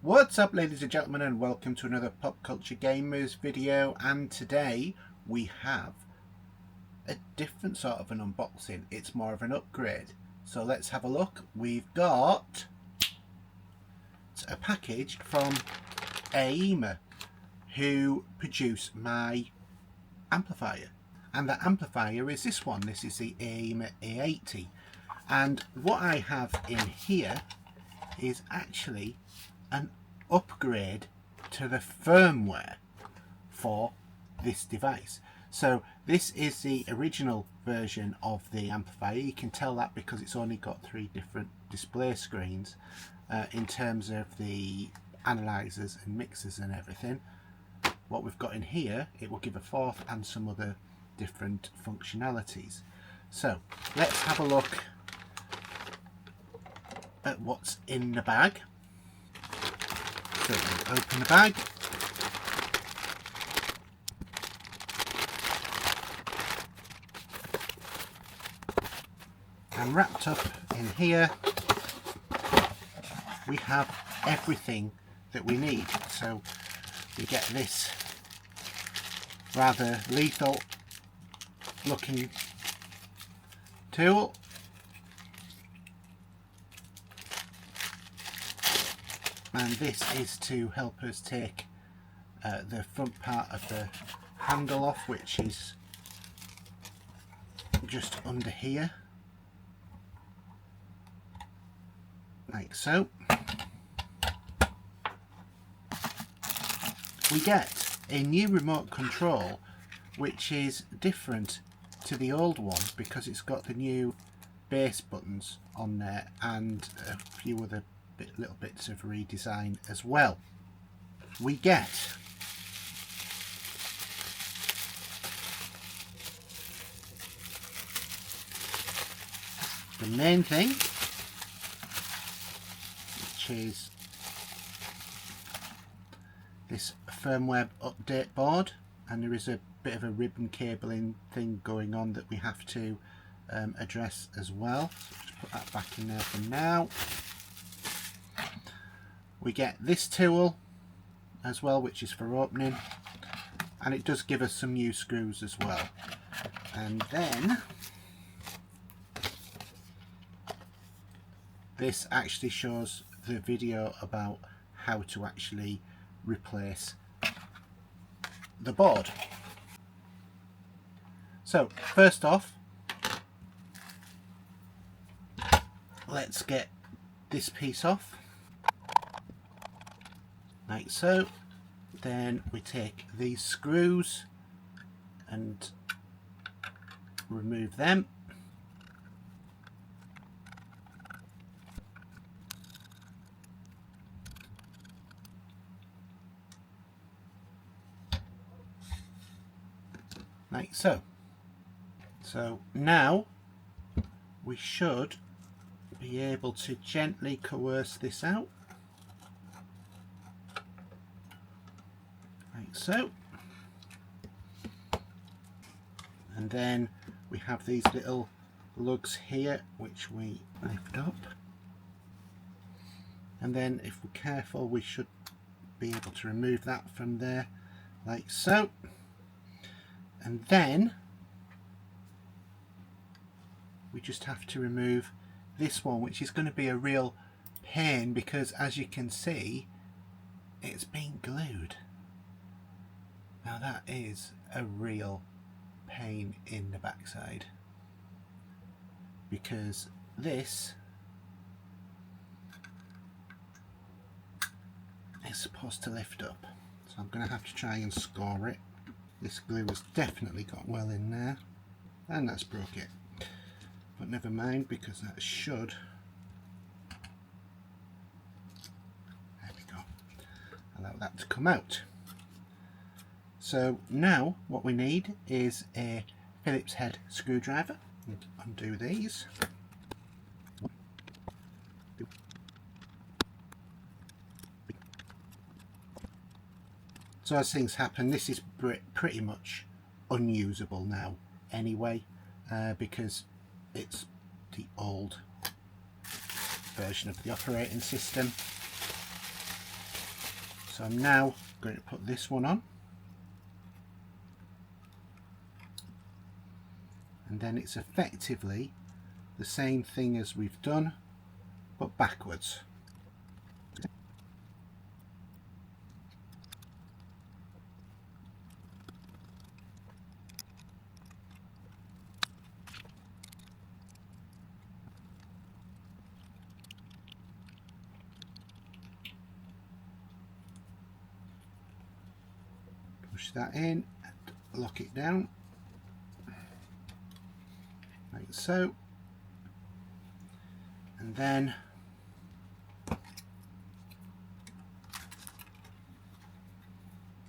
What's up, ladies and gentlemen, and welcome to another Pop Culture Gamers video. And today we have a different sort of an unboxing. It's more of an upgrade, so let's have a look. We've got a package from Aiyima, who produce my amplifier, and that amplifier is this one. This is the Aiyima A80, and what I have in here is actually an upgrade to the firmware for this device. So this is the original version of the amplifier. You can tell that because it's only got 3 different display screens in terms of the analyzers and mixers and everything. What we've got in here, it will give a 4th and some other different functionalities. So let's have a look at what's in the bag. So we open the bag, and wrapped up in here we have everything that we need. So we get this rather lethal looking tool, and this is to help us take the front part of the handle off, which is just under here, like so. We get a new remote control which is different to the old one because it's got the new bass buttons on there and a few other little bits of redesign as well. We get the main thing, which is this firmware update board, and there is a bit of a ribbon cabling thing going on that we have to address as well. So just put that back in there for now. We get this tool as well, which is for opening, and it does give us some new screws as well. And then this actually shows the video about how to actually replace the board. So first off, let's get this piece off, like so. Then we take these screws and remove them. Like so. So now we should be able to gently coerce this out, like so. And then we have these little lugs here which we lift up, and then if we're careful we should be able to remove that from there, like so. And then we just have to remove this one, which is going to be a real pain because, as you can see, it's been glued. Now that is a real pain in the backside, because this is supposed to lift up. So I'm going to have to try and score it. This glue has definitely got well in there, and that's broke it. But never mind, because that should, there we go, allow that to come out. So now what we need is a Phillips head screwdriver. Undo these. So as things happen, this is pretty much unusable now anyway, because it's the old version of the operating system. So I'm now going to put this one on, and then it's effectively the same thing as we've done but backwards. Push that in and lock it down like so, and then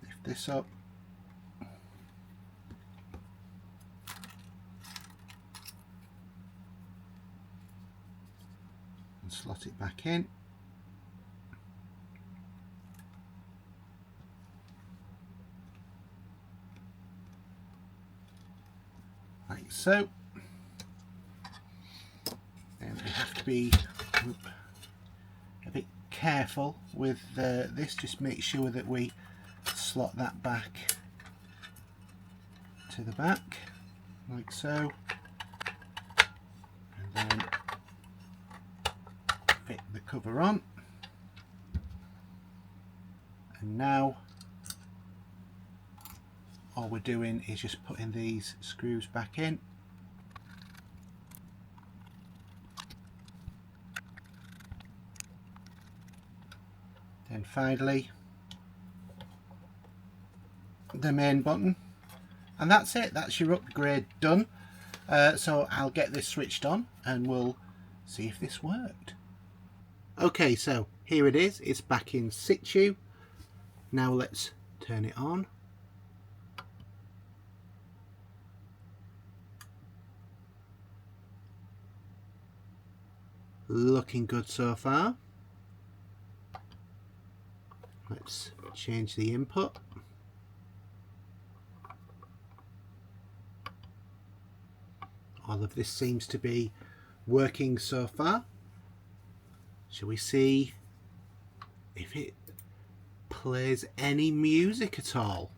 lift this up and slot it back in. Like so. And we have to be a bit careful with this, just make sure that we slot that back to the back like so, and then fit the cover on. And now all we're doing is just putting these screws back in. Then finally the main button, and that's it. That's your upgrade done. So I'll get this switched on and we'll see if this worked. Okay, so here it is. It's back in situ. Now let's turn it on. Looking good so far. Let's change the input. All of this seems to be working so far. Shall we see if it plays any music at all?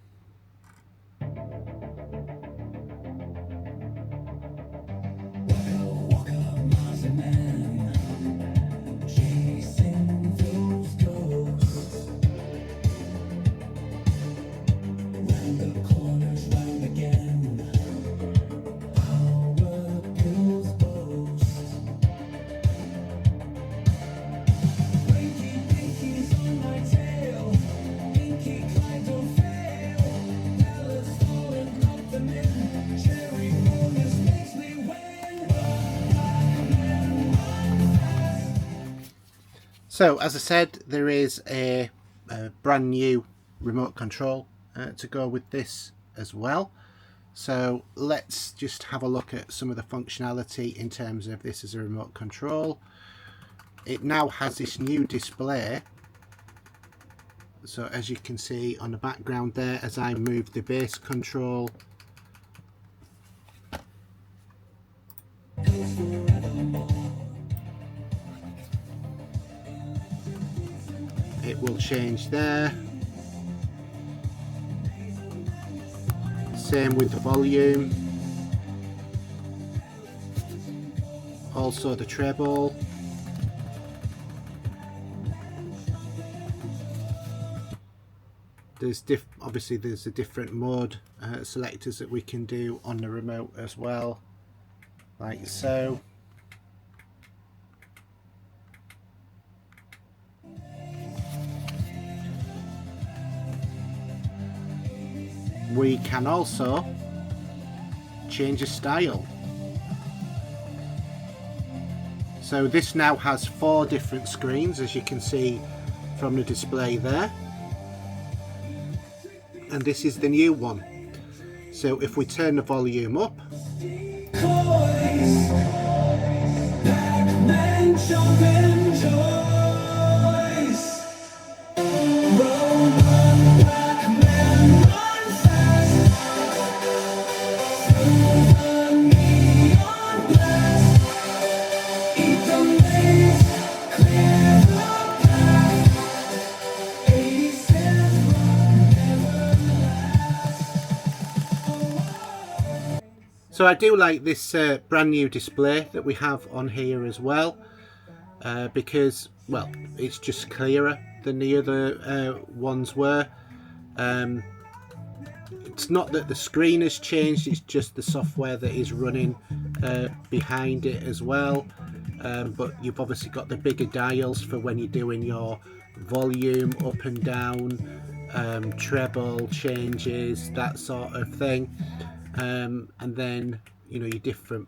So as I said, there is a brand new remote control to go with this as well. So let's just have a look at some of the functionality in terms of this as a remote control. It now has this new display. So as you can see on the background there, as I move the bass control, it will change there. Same with the volume. Also the treble. There's obviously there's a different mode selectors that we can do on the remote as well, like so. We can also change a style. So this now has 4 different screens, as you can see from the display there. And this is the new one. So if we turn the volume up, So I do like this brand new display that we have on here as well, because, well, it's just clearer than the other ones were. It's not that the screen has changed, it's just the software that is running behind it as well. But you've obviously got the bigger dials for when you're doing your volume up and down, treble changes, that sort of thing. And then, you know, your different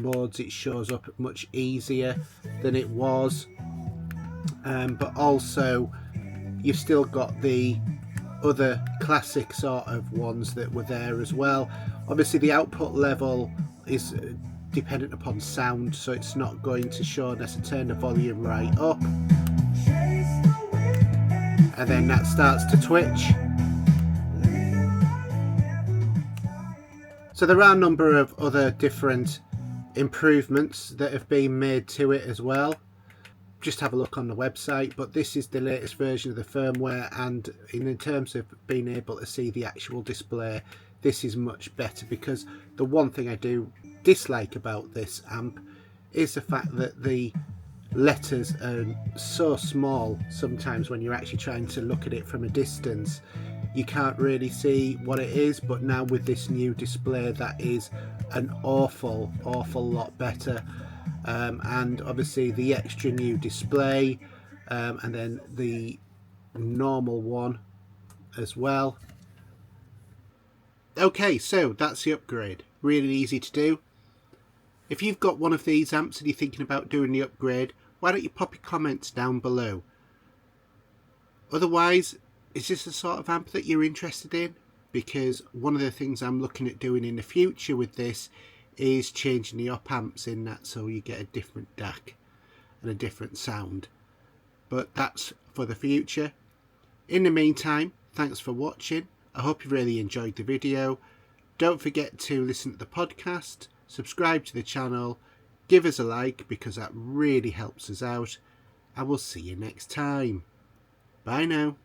modes, it shows up much easier than it was. But also you've still got the other classic sort of ones that were there as well. Obviously the output level is dependent upon sound, so it's not going to show unless I turn the volume right up, and then that starts to twitch. So there are a number of other different improvements that have been made to it as well. Just have a look on the website, but this is the latest version of the firmware, and in terms of being able to see the actual display, this is much better, because the one thing I do dislike about this amp is the fact that the letters are so small. Sometimes when you're actually trying to look at it from a distance, you can't really see what it is, but now with this new display, that is an awful lot better. And obviously the extra new display, and then the normal one as well. Okay, so that's the upgrade. Really easy to do. If you've got one of these amps and you're thinking about doing the upgrade, why don't you pop your comments down below. Otherwise, is this the sort of amp that you're interested in? Because one of the things I'm looking at doing in the future with this is changing the op amps in that, so you get a different DAC and a different sound. But that's for the future. In the meantime, thanks for watching. I hope you really enjoyed the video. Don't forget to listen to the podcast, subscribe to the channel, give us a like because that really helps us out. I will see you next time. Bye now.